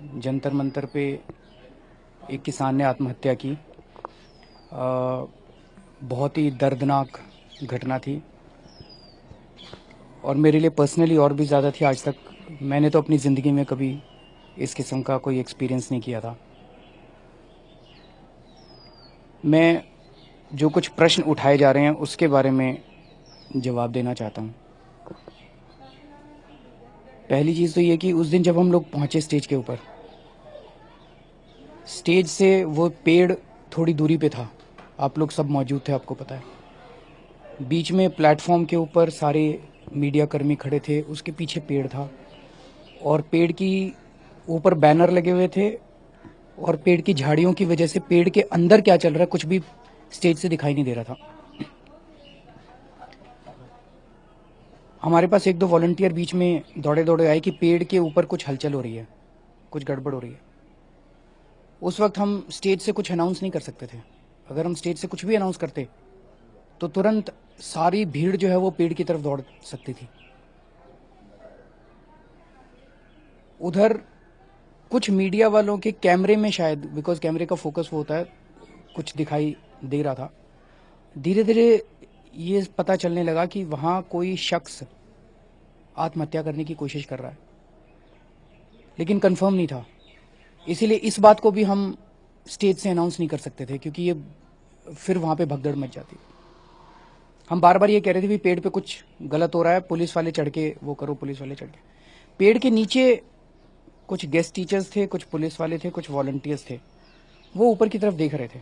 जंतर मंतर पे एक किसान ने आत्महत्या की। बहुत ही दर्दनाक घटना थी और मेरे लिए पर्सनली और भी ज़्यादा थी। आज तक मैंने तो अपनी ज़िंदगी में कभी इस किस्म का कोई एक्सपीरियंस नहीं किया था। मैं जो कुछ प्रश्न उठाए जा रहे हैं उसके बारे में जवाब देना चाहता हूँ। पहली चीज़ तो ये कि उस दिन जब हम लोग पहुँचे स्टेज के ऊपर, स्टेज से वो पेड़ थोड़ी दूरी पे था। आप लोग सब मौजूद थे, आपको पता है। बीच में प्लेटफॉर्म के ऊपर सारे मीडिया कर्मी खड़े थे, उसके पीछे पेड़ था और पेड़ की ऊपर बैनर लगे हुए थे और पेड़ की झाड़ियों की वजह से पेड़ के अंदर क्या चल रहा है कुछ भी स्टेज से दिखाई नहीं दे रहा था। हमारे पास एक दो वॉलंटियर बीच में दौड़े दौड़े आए कि पेड़ के ऊपर कुछ हलचल हो रही है, कुछ गड़बड़ हो रही है। उस वक्त हम स्टेज से कुछ अनाउंस नहीं कर सकते थे। अगर हम स्टेज से कुछ भी अनाउंस करते तो तुरंत सारी भीड़ जो है वो पेड़ की तरफ दौड़ सकती थी। उधर कुछ मीडिया वालों के कैमरे में, शायद बिकॉज कैमरे का फोकस वो होता है, कुछ दिखाई दे रहा था। धीरे धीरे ये पता चलने लगा कि वहाँ कोई शख्स आत्महत्या करने की कोशिश कर रहा है, लेकिन कंफर्म नहीं था। इसीलिए इस बात को भी हम स्टेज से अनाउंस नहीं कर सकते थे क्योंकि ये फिर वहाँ पे भगदड़ मच जाती। हम बार बार ये कह रहे थे भी पेड़ पे कुछ गलत हो रहा है, पुलिस वाले चढ़ के वो करो, पुलिस वाले चढ़ के। पेड़ के नीचे कुछ गेस्ट टीचर्स थे, कुछ पुलिस वाले थे, कुछ वॉलंटियर्स थे, वो ऊपर की तरफ देख रहे थे।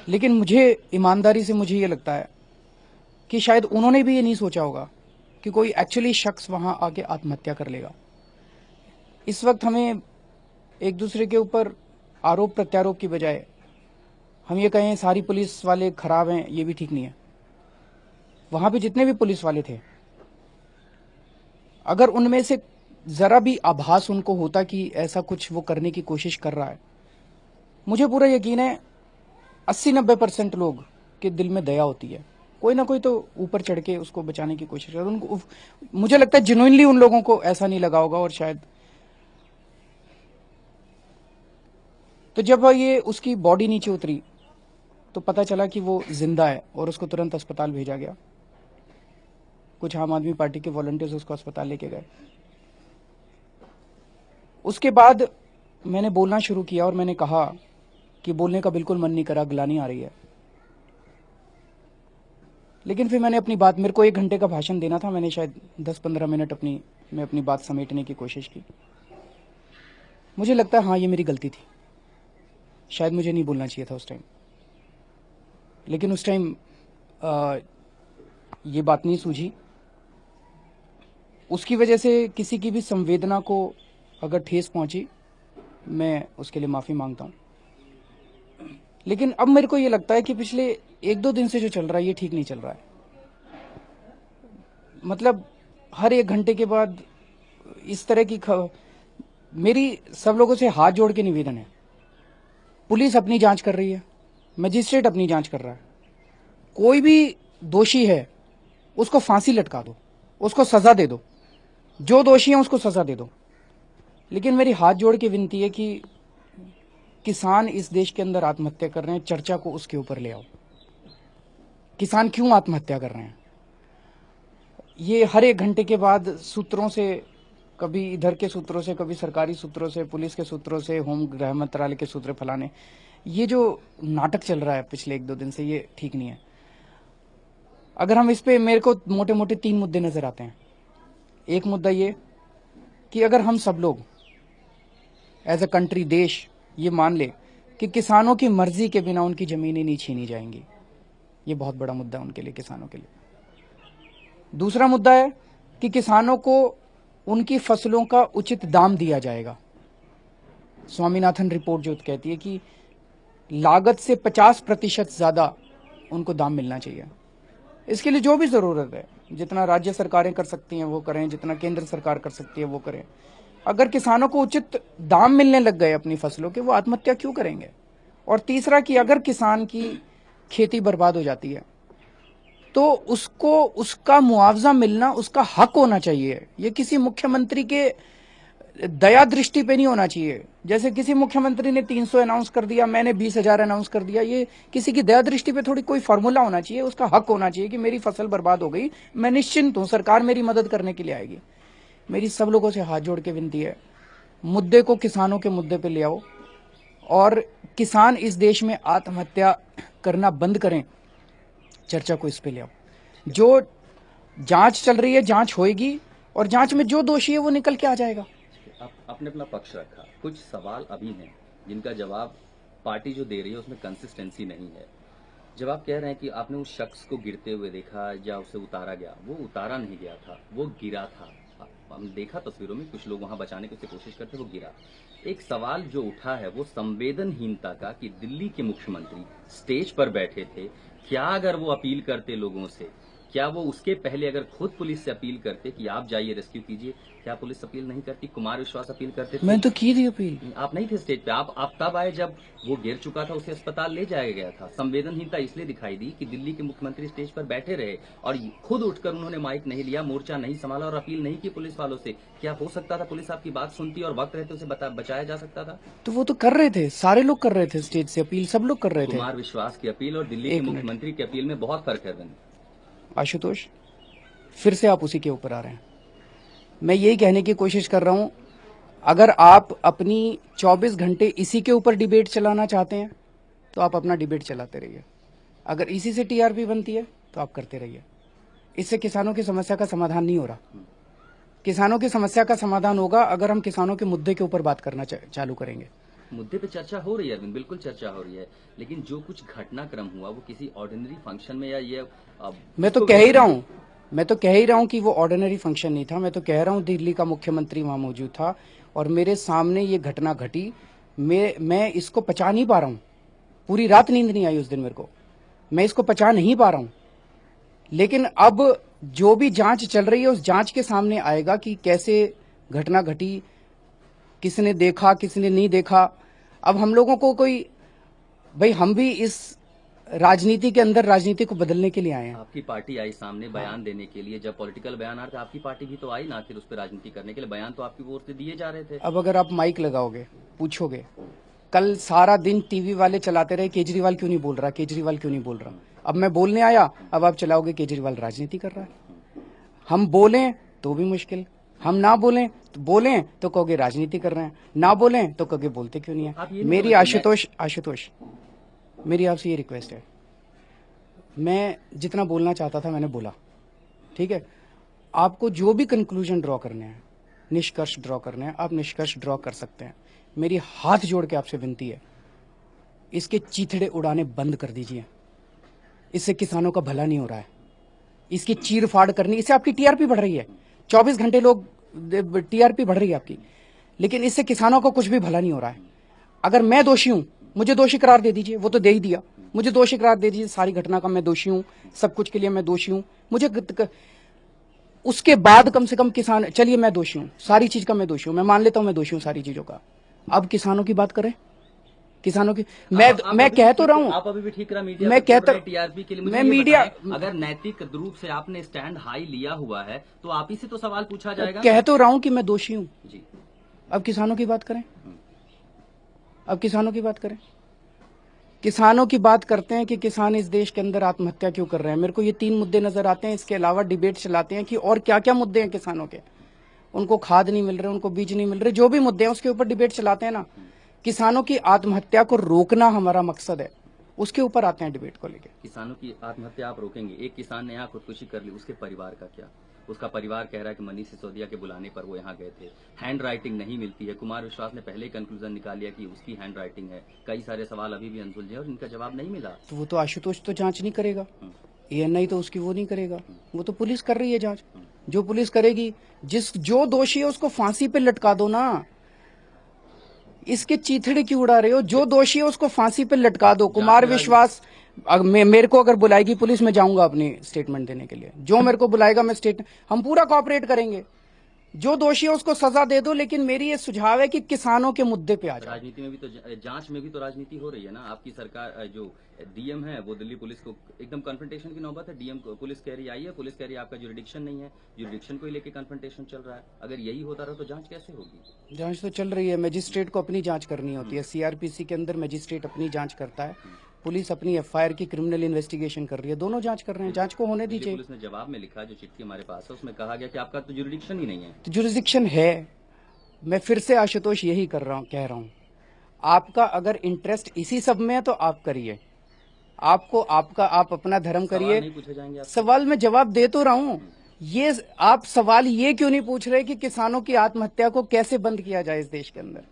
लेकिन मुझे ईमानदारी से मुझे ये लगता है कि शायद उन्होंने भी ये नहीं सोचा होगा कि कोई एक्चुअली शख्स वहां आके आत्महत्या कर लेगा। इस वक्त हमें एक दूसरे के ऊपर आरोप प्रत्यारोप की बजाय हम ये कहें सारी पुलिस वाले खराब हैं, ये भी ठीक नहीं है। वहां पे जितने भी पुलिस वाले थे, अगर उनमें से जरा भी आभास उनको होता कि ऐसा कुछ वो करने की कोशिश कर रहा है, मुझे पूरा यकीन है 80-90% लोग के दिल में दया होती है। कोई ना कोई तो ऊपर चढ़ के उसको बचाने की कोशिश कर उनको। मुझे लगता है जेन्युइनली उन लोगों को ऐसा नहीं लगा होगा। और शायद तो जब ये उसकी बॉडी नीचे उतरी तो पता चला कि वो जिंदा है और उसको तुरंत अस्पताल भेजा गया। कुछ आम आदमी पार्टी के वॉलंटियर्स उसको अस्पताल लेके गए। उसके बाद मैंने बोलना शुरू किया और मैंने कहा कि बोलने का बिल्कुल मन नहीं करा, गिलानी आ रही है। लेकिन फिर मैंने अपनी बात, मेरे को 1 घंटे का भाषण देना था, मैंने शायद 10-15 मिनट मैं अपनी बात समेटने की कोशिश की। मुझे लगता है हाँ ये मेरी गलती थी, शायद मुझे नहीं बोलना चाहिए था उस टाइम। लेकिन उस टाइम ये बात नहीं सूझी। उसकी वजह से किसी की भी संवेदना को अगर ठेस पहुंची, मैं उसके लिए माफ़ी मांगता हूँ। लेकिन अब मेरे को ये लगता है कि पिछले 1-2 दिन से जो चल रहा है ये ठीक नहीं चल रहा है। मतलब हर 1 घंटे के बाद इस तरह की मेरी सब लोगों से हाथ जोड़ के निवेदन है, पुलिस अपनी जांच कर रही है, मजिस्ट्रेट अपनी जांच कर रहा है। कोई भी दोषी है उसको फांसी लटका दो, उसको सजा दे दो, जो दोषी है उसको सजा दे दो। लेकिन मेरी हाथ जोड़ के विनती है कि किसान इस देश के अंदर आत्महत्या कर रहे हैं, चर्चा को उसके ऊपर ले आओ। किसान क्यों आत्महत्या कर रहे हैं? ये हर 1 घंटे के बाद सूत्रों से, कभी इधर के सूत्रों से, कभी सरकारी सूत्रों से, पुलिस के सूत्रों से, होम गृह मंत्रालय के सूत्र फलाने, ये जो नाटक चल रहा है पिछले 1-2 दिन से, ये ठीक नहीं है। अगर हम इस पे, मेरे को मोटे मोटे 3 मुद्दे नजर आते हैं। एक मुद्दा ये कि अगर हम सब लोग एज अ कंट्री, देश, ये मान ले कि किसानों की मर्जी के बिना उनकी जमीनें नहीं छीनी जाएंगी, ये बहुत बड़ा मुद्दा है उनके लिए, किसानों के लिए। दूसरा मुद्दा है कि किसानों को उनकी फसलों का उचित दाम दिया जाएगा। स्वामीनाथन रिपोर्ट जो कहती है कि लागत से 50% ज्यादा उनको दाम मिलना चाहिए। इसके लिए जो भी जरूरत है, जितना राज्य सरकारें कर सकती हैं वो करें, जितना केंद्र सरकार कर सकती है वो करें। अगर किसानों को उचित दाम मिलने लग गए अपनी फसलों के, वो आत्महत्या क्यों करेंगे? और तीसरा कि अगर किसान की खेती बर्बाद हो जाती है तो उसको उसका मुआवजा मिलना उसका हक होना चाहिए। ये किसी मुख्यमंत्री के दया दृष्टि पे नहीं होना चाहिए। जैसे किसी मुख्यमंत्री ने 300 अनाउंस कर दिया, मैंने 20,000 अनाउंस कर दिया, ये किसी की दया दृष्टि पे थोड़ी कोई फॉर्मूला होना चाहिए। उसका हक होना चाहिए कि मेरी फसल बर्बाद हो गई, मैं निश्चिंत हूं, सरकार मेरी मदद करने के लिए आएगी। मेरी सब लोगों से हाथ जोड़ के विनती है, मुद्दे को किसानों के मुद्दे पे ले आओ और किसान इस देश में आत्महत्या करना बंद करें। चर्चा को इस पे ले आओ। जो जांच चल रही है, जांच होएगी और जांच में जो दोषी है वो निकल के आ जाएगा। आपने अपना पक्ष रखा, कुछ सवाल अभी हैं जिनका जवाब पार्टी जो दे रही है उसमें कंसिस्टेंसी नहीं है। जब आप कह रहे हैं कि आपने उस शख्स को गिरते हुए देखा या उसे उतारा गया, वो उतारा नहीं गया था, वो गिरा था। हमने देखा तस्वीरों में, कुछ लोग वहां बचाने की कोशिश करते, वो गिरा। एक सवाल जो उठा है वो संवेदनहीनता का कि दिल्ली के मुख्यमंत्री स्टेज पर बैठे थे, क्या अगर वो अपील करते लोगों से, क्या वो उसके पहले अगर खुद पुलिस से अपील करते कि आप जाइए रेस्क्यू कीजिए, क्या पुलिस अपील नहीं करती? कुमार विश्वास अपील करते थे। मैं तो की थी अपील। आप नहीं थे स्टेज पे, आप तब आए जब वो गिर चुका था, उसे अस्पताल ले जाया गया था। संवेदनहीनता इसलिए दिखाई दी कि दिल्ली के मुख्यमंत्री स्टेज पर बैठे रहे और खुद उठकर उन्होंने माइक नहीं लिया, मोर्चा नहीं संभाला और अपील नहीं की पुलिस वालों से। क्या हो सकता था पुलिस आपकी बात सुनती और वक्त रहते उसे बचाया जा सकता था? तो वो तो कर रहे थे, सारे लोग कर रहे थे, स्टेज से अपील सब लोग कर रहे थे। कुमार विश्वास की अपील और दिल्ली के एक मिनट मुख्यमंत्री की अपील में बहुत फर्क है। आशुतोष, फिर से आप उसी के ऊपर आ रहे हैं। मैं यही कहने की कोशिश कर रहा हूं, अगर आप अपनी 24 घंटे इसी के ऊपर डिबेट चलाना चाहते हैं तो आप अपना डिबेट चलाते रहिए। अगर इसी से टीआरपी बनती है तो आप करते रहिए। इससे किसानों की समस्या का समाधान नहीं हो रहा। किसानों की समस्या का समाधान होगा अगर हम किसानों के मुद्दे के ऊपर बात करना चालू करेंगे। मुद्दे पे चर्चा हो रही है अरविंद, बिल्कुल चर्चा हो रही है, लेकिन जो कुछ घटनाक्रम हुआ वो किसी ऑर्डिनरी फंक्शन में या ये मैं तो कह ही रहा हूं कि वो ऑर्डिनरी फंक्शन नहीं था। मैं तो कह रहा हूं दिल्ली का मुख्यमंत्री वहां मौजूद था और मेरे सामने ये घटना घटी। मैं इसको पचा नहीं पा रहा हूं। पूरी रात नींद नहीं आई उस दिन मेरे को। मैं इसको पचा नहीं पा रहा हूं। लेकिन अब जो भी जांच चल रही है उस जांच के सामने आएगा कि कैसे घटना घटी, किसने देखा किसने नहीं देखा। अब हम लोगों को कोई, भाई हम भी इस राजनीति के अंदर राजनीति को बदलने के लिए आए हैं। आपकी पार्टी आई सामने बयान देने के लिए, जब पॉलिटिकल बयान आ रहे थे आपकी पार्टी भी तो आई ना, फिर उस पर राजनीति करने के लिए बयान तो आपकी ओर से दिए जा रहे थे। अब अगर आप माइक लगाओगे, पूछोगे, कल सारा दिन टीवी वाले चलाते रहे केजरीवाल क्यों नहीं बोल रहा, केजरीवाल क्यों नहीं बोल रहा। अब मैं बोलने आया, अब आप चलाओगे केजरीवाल राजनीति कर रहा है। हम बोलें तो भी मुश्किल, हम ना बोलें तो कहोगे राजनीति कर रहे हैं, ना बोलें तो कहोगे बोलते क्यों नहीं है। मेरी आशुतोष मेरी आपसे ये रिक्वेस्ट है, मैं जितना बोलना चाहता था मैंने बोला, ठीक है। आपको जो भी कंक्लूजन ड्रॉ करने हैं, निष्कर्ष ड्रॉ करने हैं, आप निष्कर्ष ड्रॉ कर सकते हैं। मेरी हाथ जोड़ के आपसे विनती है, इसके चीथड़े उड़ाने बंद कर दीजिए। इससे किसानों का भला नहीं हो रहा है। इसकी चीर फाड़ करनी, इससे आपकी टीआरपी बढ़ रही है। 24 घंटे लोग टीआरपी बढ़ रही है आपकी, लेकिन इससे किसानों को कुछ भी भला नहीं हो रहा है। अगर मैं दोषी हूं, मुझे दोषी करार दे दीजिए, वो तो दे ही दिया। मुझे दोषी करार दे दीजिए, सारी घटना का मैं दोषी हूं, सब कुछ के लिए मैं दोषी हूं। मुझे उसके बाद कम से कम किसान, चलिए मैं दोषी हूं, सारी चीज का मैं दोषी हूं, मैं मान लेता हूं मैं दोषी हूं सारी चीजों का। अब किसानों की बात करें, किसानों की मैं कह तो रहा हूं, आप अभी भी ठीक रहा मीडिया मैं कहता टीआरपी के लिए। मैं मीडिया, अगर नैतिक रूप से आपने स्टैंड हाई लिया हुआ है तो आप ही से तो सवाल पूछा जाएगा। कह तो रहा हूं कि मैं दोषी हूं जी। अब किसानों की बात करें, अब किसानों की बात करें। किसानों की बात करते हैं कि किसान इस देश के अंदर आत्महत्या क्यों कर रहे हैं। मेरे को ये 3 मुद्दे नजर आते हैं। इसके अलावा डिबेट चलाते हैं कि और क्या क्या मुद्दे हैं किसानों के। उनको खाद नहीं मिल रहे, उनको बीज नहीं मिल रहे, जो भी मुद्दे हैं उसके ऊपर डिबेट चलाते हैं ना। किसानों की आत्महत्या को रोकना हमारा मकसद है, उसके ऊपर आते हैं डिबेट को लेकर। किसानों की आत्महत्या आप रोकेंगे? एक किसान ने यहाँ खुदकुशी कर ली, उसके परिवार का क्या? उसका परिवार कह रहा है कि मनीष सिसोदिया के बुलाने पर वो यहाँ गए थे, हैंड राइटिंग नहीं मिलती है। कुमार विश्वास ने पहले ही कंक्लूजन निकाल लिया कि उसकी हैंड राइटिंग है। कई सारे सवाल अभी भी अनसुलझे और इनका जवाब नहीं मिला। तो वो तो आशुतोष तो जांच नहीं करेगा, एएनआई तो उसकी वो नहीं करेगा, वो तो पुलिस कर रही है जांच। जो पुलिस करेगी, जो दोषी है उसको फांसी पे लटका दो ना। इसके चीथड़े क्यों उड़ा रहे हो? जो दोषी है उसको फांसी पे लटका दो। कुमार विश्वास, मेरे को अगर बुलाएगी पुलिस, मैं जाऊंगा अपनी स्टेटमेंट देने के लिए। जो मेरे को बुलाएगा मैं हम पूरा कोऑपरेट करेंगे। जो दोषी है उसको सजा दे दो, लेकिन मेरी ये सुझाव है कि किसानों के मुद्दे पे आ जाओ। राजनीति में भी तो जांच में भी तो राजनीति हो रही है ना। आपकी सरकार जो डीएम है वो दिल्ली पुलिस को एकदम कन्फ्रंटेशन की नौबत है। डीएम को पुलिस कह रही आई है, पुलिस कह रही है आपका जुरिडिक्शन नहीं है, जुरिडिक्शन को ही लेके कन्फ्रंटेशन चल रहा है। अगर यही होता रहा तो जांच कैसे होगी? जांच तो चल रही है, मजिस्ट्रेट को अपनी जांच करनी होती है। सीआरपीसी के अंदर मजिस्ट्रेट अपनी जांच करता है, पुलिस अपनी एफआईआर की क्रिमिनल इन्वेस्टिगेशन कर रही है। दोनों जांच कर रहे हैं, जांच को होने दिल्ली दीजिए। पुलिस ने जवाब में लिखा, जो चिट्ठी हमारे पास है उसमें कहा गया कि आपका तो जुरिडिक्शन ही नहीं है। तो जुरिडिक्शन है। मैं फिर से आशुतोष यही कह रहा हूं, आपका अगर इंटरेस्ट इसी सब में है तो आप करिए, आप अपना धर्म सवाल करिए। नहीं पूछे जाएंगे आपसे? सवाल मैं जवाब दे तो रहा हूं। ये आप सवाल ये क्यों नहीं पूछ रहे कि किसानों की आत्महत्या को कैसे बंद किया जाए इस देश के अंदर?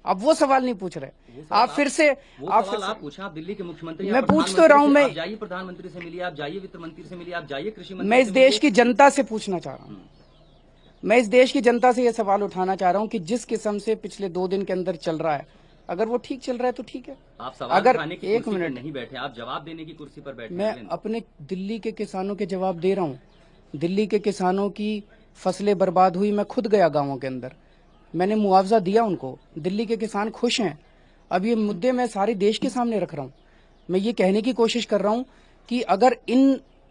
आप वो सवाल नहीं पूछ रहे। आप फिर से आप पूछा, आप दिल्ली के मुख्यमंत्री, मैं पूछ तो रहा हूं। मैं आप जाइए प्रधानमंत्री से मिलिए, आप जाइए वित्त मंत्री से मिलिए, आप जाइए कृषि मंत्री। मैं इस देश की जनता से पूछना चाह रहा हूं, मैं इस देश की जनता से यह सवाल उठाना चाह रहा हूं कि जिस किस्म से पिछले 2 दिन के अंदर चल रहा है, अगर वो ठीक चल रहा है तो ठीक है। आप सवाल अगर उठाने की एक कुर्सी पर मिनट नहीं बैठे, आप जवाब देने की कुर्सी पर बैठे। मैं अपने दिल्ली के किसानों के जवाब दे रहा हूं। दिल्ली के किसानों की फसलें बर्बाद हुई, मैं खुद गया गांवों के अंदर, मैंने मुआवजा दिया उनको। दिल्ली के किसान खुश हैं। अब ये मुद्दे मैं सारे देश के सामने रख रहा हूं। मैं ये कहने की कोशिश कर रहा हूं कि अगर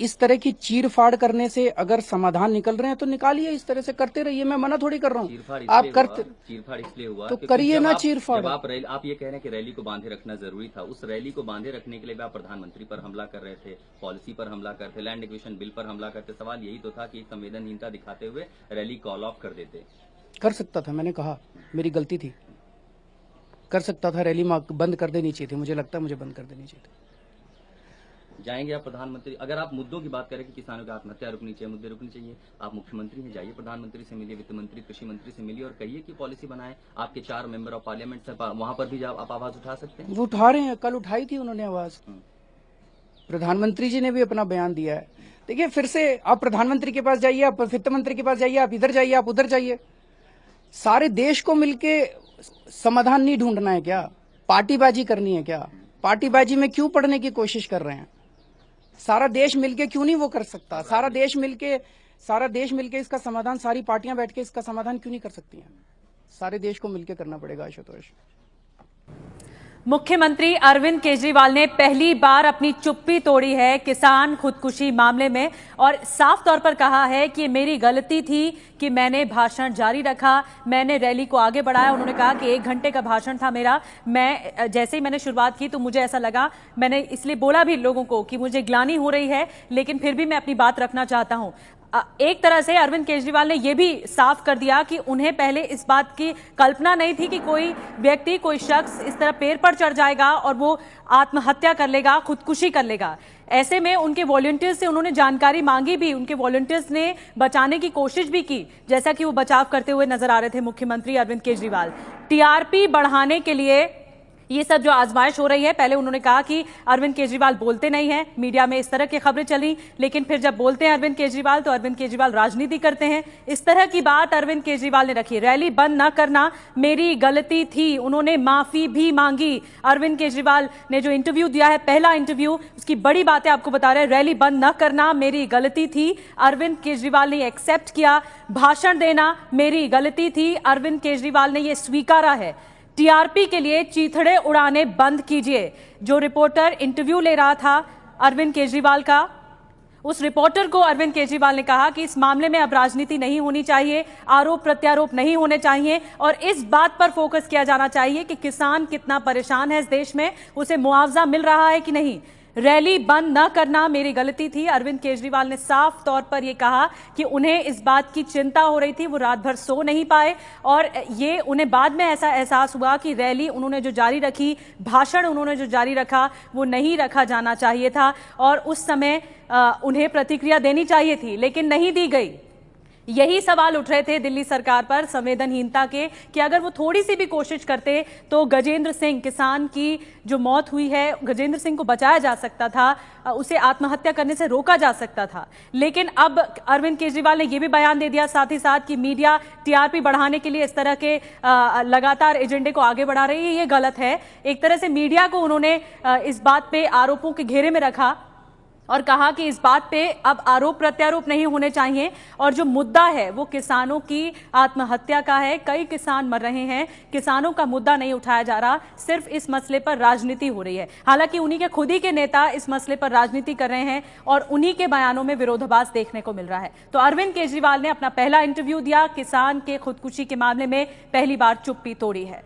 इस तरह की चीर फाड़ करने से अगर समाधान निकल रहे हैं तो निकालिए, इस तरह से करते रहिए। मैं मना थोड़ी कर रहा हूँ, आप करते चीरफाड़ इसलिए हुआ तो करिए ना चीरफाड़। आप ये कह रहे हैं कि रैली को बांधे रखना जरूरी था। उस रैली को बांधे रखने के लिए भी आप प्रधानमंत्री पर हमला कर रहे थे, पॉलिसी पर हमला करते, लैंड एक्विजिशन बिल पर हमला करते। सवाल यही तो था कि संवेदनहीनता दिखाते हुए रैली कॉल ऑफ कर देते। कर सकता था, मैंने कहा मेरी गलती थी, कर सकता था, रैली बंद कर देनी चाहिए थी। मुझे लगता है मुझे बंद कर देनी चाहिए थी। जाएंगे आप प्रधानमंत्री? अगर आप मुद्दों की बात करें कि किसानों की आत्महत्या रुकनी चाहिए, मुद्दे रुकने चाहिए, आप मुख्यमंत्री हैं, जाइए प्रधानमंत्री से मिलिए, वित्त मंत्री, कृषि मंत्री से मिलिए और कहिए कि पॉलिसी बनाएं। आपके 4 मेंबर ऑफ पार्लियामेंट से वहां पर भी आप आवाज उठा सकते हैं। वो उठा रहे हैं, कल उठाई थी उन्होंने आवाज। प्रधानमंत्री जी ने भी अपना बयान दिया है। देखिए, फिर से आप प्रधानमंत्री के पास जाइए, आप वित्त मंत्री के पास जाइए, आप इधर जाइए, आप उधर जाइए। सारे देश को मिलके समाधान नहीं ढूंढना है क्या? पार्टीबाजी करनी है क्या? पार्टीबाजी में क्यों पड़ने की कोशिश कर रहे हैं? सारा देश मिलके क्यों नहीं वो कर सकता? सारा देश मिलके इसका समाधान, सारी पार्टियां बैठ के इसका समाधान क्यों नहीं कर सकती हैं? सारे देश को मिलके करना पड़ेगा आशुतोष। मुख्यमंत्री अरविंद केजरीवाल ने पहली बार अपनी चुप्पी तोड़ी है किसान खुदकुशी मामले में और साफ तौर पर कहा है कि मेरी गलती थी कि मैंने भाषण जारी रखा, मैंने रैली को आगे बढ़ाया। उन्होंने कहा कि 1 घंटे का भाषण था मेरा, मैं जैसे ही मैंने शुरुआत की तो मुझे ऐसा लगा, मैंने इसलिए बोला भी लोगों को कि मुझे ग्लानि हो रही है, लेकिन फिर भी मैं अपनी बात रखना चाहता हूं। एक तरह से अरविंद केजरीवाल ने यह भी साफ कर दिया कि उन्हें पहले इस बात की कल्पना नहीं थी कि कोई व्यक्ति, कोई शख्स इस तरह पेड़ पर चढ़ जाएगा और वो आत्महत्या कर लेगा, खुदकुशी कर लेगा। ऐसे में उनके वॉलंटियर्स से उन्होंने जानकारी मांगी भी, उनके वॉलंटियर्स ने बचाने की कोशिश भी की, जैसा कि वो बचाव करते हुए नजर आ रहे थे मुख्यमंत्री अरविंद केजरीवाल। टीआरपी बढ़ाने के लिए ये सब जो आजमाइश हो रही है, पहले उन्होंने कहा कि अरविंद केजरीवाल बोलते नहीं हैं, मीडिया में इस तरह की खबरें चली, लेकिन फिर जब बोलते हैं अरविंद केजरीवाल तो अरविंद केजरीवाल राजनीति करते हैं। इस तरह की बात अरविंद केजरीवाल ने रखी। रैली बंद न करना मेरी गलती थी, उन्होंने माफी भी मांगी। अरविंद केजरीवाल ने जो इंटरव्यू दिया है, पहला इंटरव्यू, उसकी बड़ी बातें आपको बता रहे हैं। रैली बंद न करना मेरी गलती थी, अरविंद केजरीवाल ने एक्सेप्ट किया। भाषण देना मेरी गलती थी, अरविंद केजरीवाल ने यह स्वीकारा है। टीआरपी के लिए चीथड़े उड़ाने बंद कीजिए। जो रिपोर्टर इंटरव्यू ले रहा था अरविंद केजरीवाल का, उस रिपोर्टर को अरविंद केजरीवाल ने कहा कि इस मामले में अब राजनीति नहीं होनी चाहिए, आरोप प्रत्यारोप नहीं होने चाहिए और इस बात पर फोकस किया जाना चाहिए कि किसान कितना परेशान है इस देश में, उसे मुआवजा मिल रहा है कि नहीं। रैली बंद न करना मेरी गलती थी। अरविंद केजरीवाल ने साफ तौर पर यह कहा कि उन्हें इस बात की चिंता हो रही थी, वो रात भर सो नहीं पाए और ये उन्हें बाद में ऐसा एहसास हुआ कि रैली उन्होंने जो जारी रखी, भाषण उन्होंने जो जारी रखा, वो नहीं रखा जाना चाहिए था और उस समय उन्हें प्रतिक्रिया देनी चाहिए थी, लेकिन नहीं दी गई। यही सवाल उठ रहे थे दिल्ली सरकार पर संवेदनहीनता के कि अगर वो थोड़ी सी भी कोशिश करते तो गजेंद्र सिंह, किसान की जो मौत हुई है, गजेंद्र सिंह को बचाया जा सकता था, उसे आत्महत्या करने से रोका जा सकता था। लेकिन अब अरविंद केजरीवाल ने यह भी बयान दे दिया साथ ही साथ कि मीडिया टीआरपी बढ़ाने के लिए इस तरह के लगातार एजेंडे को आगे बढ़ा रही है, ये गलत है। एक तरह से मीडिया को उन्होंने इस बात पे आरोपों के घेरे में रखा और कहा कि इस बात पे अब आरोप प्रत्यारोप नहीं होने चाहिए और जो मुद्दा है वो किसानों की आत्महत्या का है। कई किसान मर रहे हैं, किसानों का मुद्दा नहीं उठाया जा रहा, सिर्फ इस मसले पर राजनीति हो रही है। हालांकि उन्हीं के खुद ही के नेता इस मसले पर राजनीति कर रहे हैं और उन्हीं के बयानों में विरोधाभास देखने को मिल रहा है। तो अरविंद केजरीवाल ने अपना पहला इंटरव्यू दिया, किसान के खुदकुशी के मामले में पहली बार चुप्पी तोड़ी है।